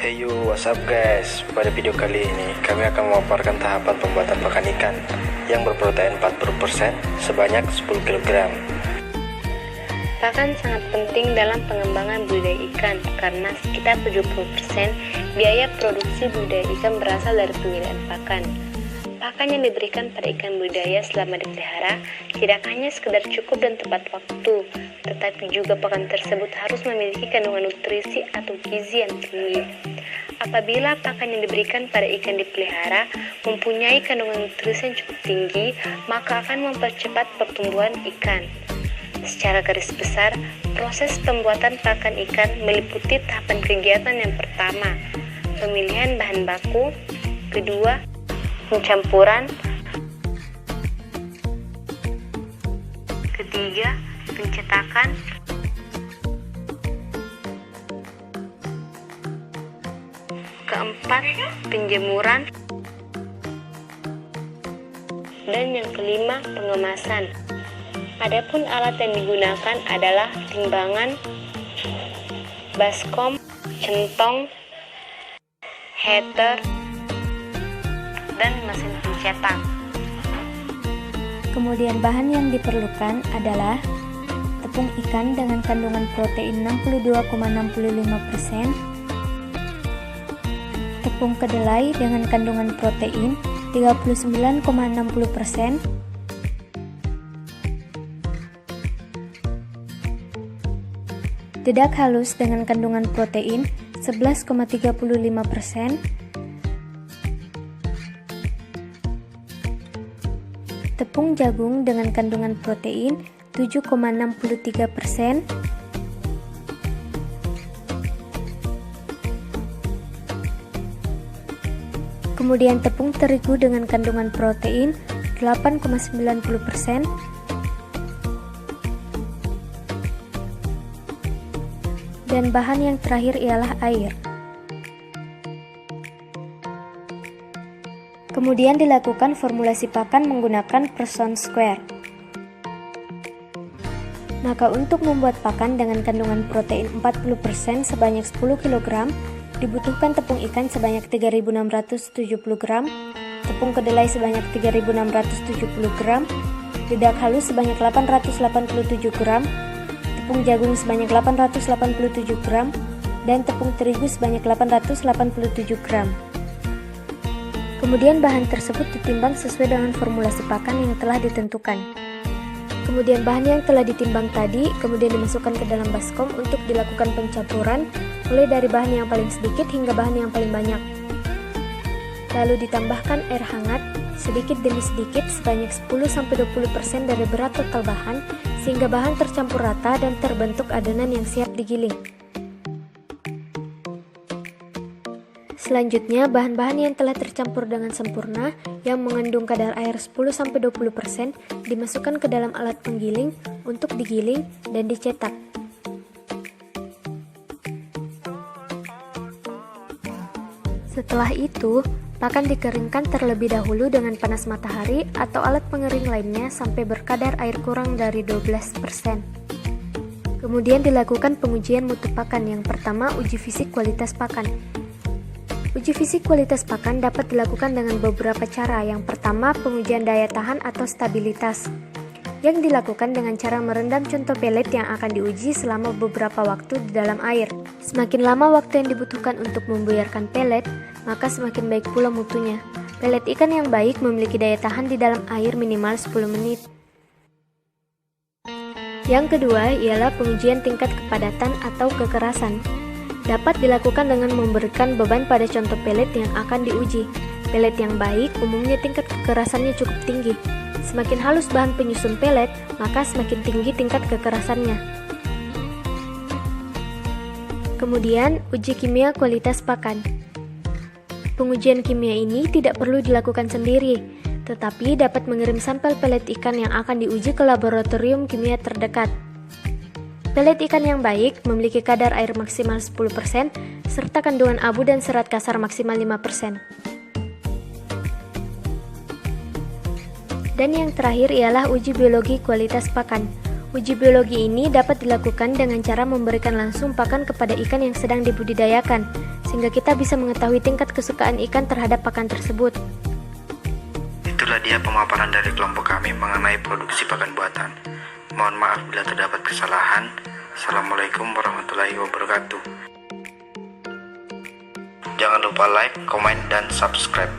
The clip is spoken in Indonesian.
Hey you, what's up guys? Pada video kali ini kami akan memaparkan tahapan pembuatan pakan ikan yang berprotein 40% sebanyak 10 kg. Pakan sangat penting dalam pengembangan budidaya ikan karena sekitar 70% biaya produksi budidaya ikan berasal dari pemilihan pakan. Pakan yang diberikan pada ikan budidaya selama dipelihara tidak hanya sekedar cukup dan tepat waktu, tetapi juga pakan tersebut harus memiliki kandungan nutrisi atau gizi yang tinggi. Apabila pakan yang diberikan pada ikan dipelihara mempunyai kandungan nutrisi yang cukup tinggi, maka akan mempercepat pertumbuhan ikan. Secara garis besar, proses pembuatan pakan ikan meliputi tahapan kegiatan yang pertama, pemilihan bahan baku, kedua, pencampuran, ketiga, pencetakan, keempat, penjemuran, dan yang kelima, pengemasan. Adapun alat yang digunakan adalah timbangan, baskom, centong, heater, dan mesin pencetak. Kemudian bahan yang diperlukan adalah tepung ikan dengan kandungan protein 62,65%, tepung kedelai dengan kandungan protein 39,60%, dedak halus dengan kandungan protein 11,35%, tepung jagung dengan kandungan protein 7,63%, kemudian tepung terigu dengan kandungan protein 8,90%, dan bahan yang terakhir ialah air. Kemudian dilakukan formulasi pakan menggunakan Poisson square. Maka untuk membuat pakan dengan kandungan protein 40% sebanyak 10 kg, dibutuhkan tepung ikan sebanyak 3.670 gram, tepung kedelai sebanyak 3.670 gram, dedak halus sebanyak 887 gram, tepung jagung sebanyak 887 gram, dan tepung terigu sebanyak 887 gram. Kemudian bahan tersebut ditimbang sesuai dengan formulasi pakan yang telah ditentukan. Kemudian bahan yang telah ditimbang tadi kemudian dimasukkan ke dalam baskom untuk dilakukan pencampuran mulai dari bahan yang paling sedikit hingga bahan yang paling banyak. Lalu ditambahkan air hangat sedikit demi sedikit sebanyak 10-20% dari berat total bahan sehingga bahan tercampur rata dan terbentuk adonan yang siap digiling. Selanjutnya, bahan-bahan yang telah tercampur dengan sempurna yang mengandung kadar air 10-20% dimasukkan ke dalam alat penggiling untuk digiling dan dicetak. Setelah itu, pakan dikeringkan terlebih dahulu dengan panas matahari atau alat pengering lainnya sampai berkadar air kurang dari 12%. Kemudian dilakukan pengujian mutu pakan. Yang pertama, uji fisik kualitas pakan. Uji fisik kualitas pakan dapat dilakukan dengan beberapa cara. Yang pertama, pengujian daya tahan atau stabilitas, yang dilakukan dengan cara merendam contoh pelet yang akan diuji selama beberapa waktu di dalam air. Semakin lama waktu yang dibutuhkan untuk membuyarkan pelet, maka semakin baik pula mutunya. Pelet ikan yang baik memiliki daya tahan di dalam air minimal 10 menit. Yang kedua ialah pengujian tingkat kepadatan atau kekerasan. Dapat dilakukan dengan memberikan beban pada contoh pelet yang akan diuji. Pelet yang baik umumnya tingkat kekerasannya cukup tinggi. Semakin halus bahan penyusun pelet, maka semakin tinggi tingkat kekerasannya. Kemudian, uji kimia kualitas pakan. Pengujian kimia ini tidak perlu dilakukan sendiri, tetapi dapat mengirim sampel pelet ikan yang akan diuji ke laboratorium kimia terdekat. Pelet ikan yang baik memiliki kadar air maksimal 10% serta kandungan abu dan serat kasar maksimal 5%. Dan yang terakhir ialah uji biologi kualitas pakan. Uji biologi ini dapat dilakukan dengan cara memberikan langsung pakan kepada ikan yang sedang dibudidayakan, sehingga kita bisa mengetahui tingkat kesukaan ikan terhadap pakan tersebut. Itulah dia pemaparan dari kelompok kami mengenai produksi pakan buatan. Mohon maaf bila terdapat kesalahan. Assalamualaikum warahmatullahi wabarakatuh. Jangan lupa like, komen, dan subscribe.